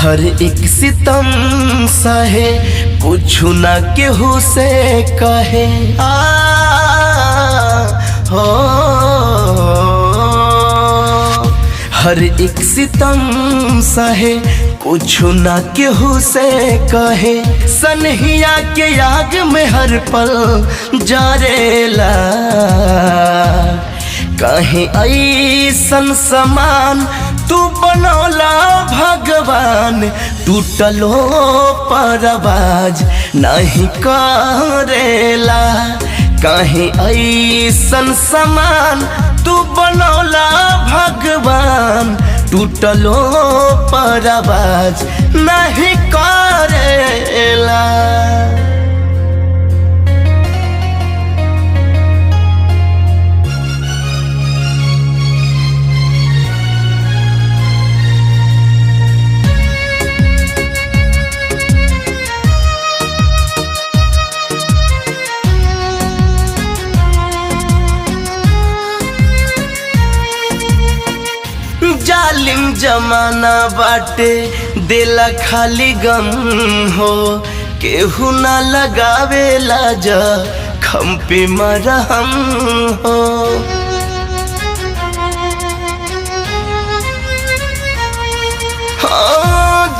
हर एक सितम सहे कुछ न केहू से कहे हो। हर एक सितम सहे कुछ न केहू से कहे, सनहिया के आग में हर पल जारेला। कहीं ऐसन समान तू बनौला भगवान, टूटलो पर आवाज नहीं करेला। कहीं ऐसन समान तू बनौला भगवान, टूटलो पर आवाज नहीं करेला। जालिम जमाना बाटे देला खाली गम हो, केहू ना लगावेला जख्म पे मरहम हो।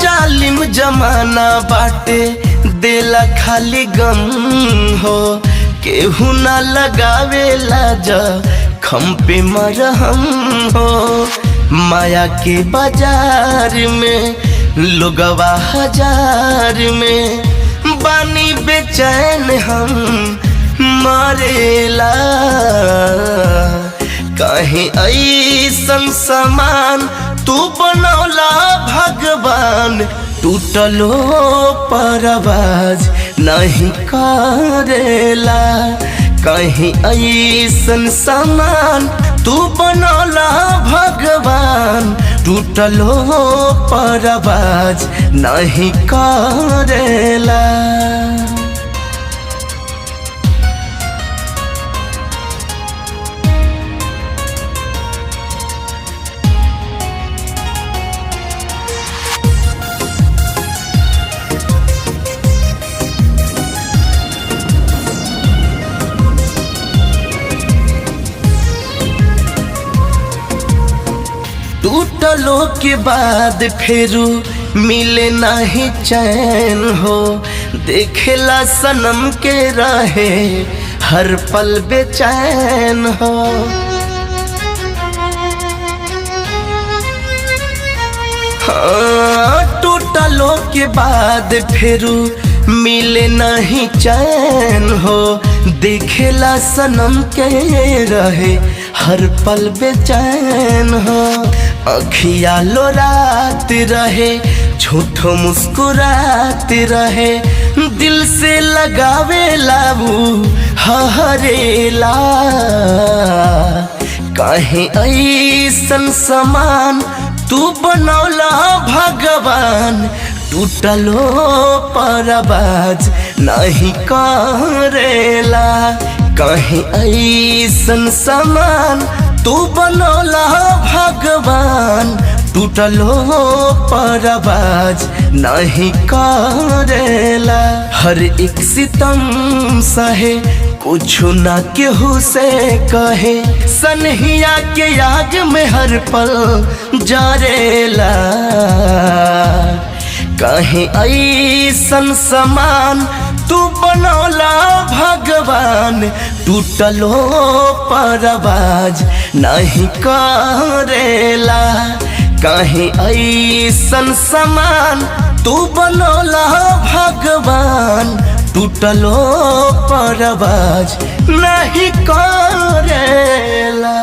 जालिम जमाना बाटे देला खाली गम हो, केहू ना लगावेला जख्म पे मरहम हो। माया के बाजार में लोगवा हजार में, बानी बेचैन हम मरेला। कहीं ऐसन समान तू बनौला भगवान, टूटलो पर आवाज नहीं करेला। कहीं ऐसन समान तू बनौला भगवान, टूटलो पर आवाज नहीं करेला। टूटलो के बाद फिरू मिले नहीं चैन हो, देखेला सनम के रहे हर पल बेचैन हो। टूटलो के बाद फिरू मिले नहीं चैन हो, देखेला सनम के रहे हर पल बेचैन हो। अखिया लोरात रहे झूठो मुस्कुरात रहे, दिल से लगावेला वो हरेला। कहीं ऐसन समान तू बनौला भगवान, टूटलो पर आवाज नहीं करेला। कहीं ऐसन समान तू बनौला भगवान, टूटलो पर आवाज नहीं करेला। हर एक सितम सहे कुछ न केहू से कहे, सनहिया के आग में हर पल जारेला। कहीं ऐसन समान तू बनौला भगवान, टूटलो पर आवाज नहीं करेला। कहीं ऐसन समान तू बनौला भगवान, टूटलो पर आवाज नहीं करेला।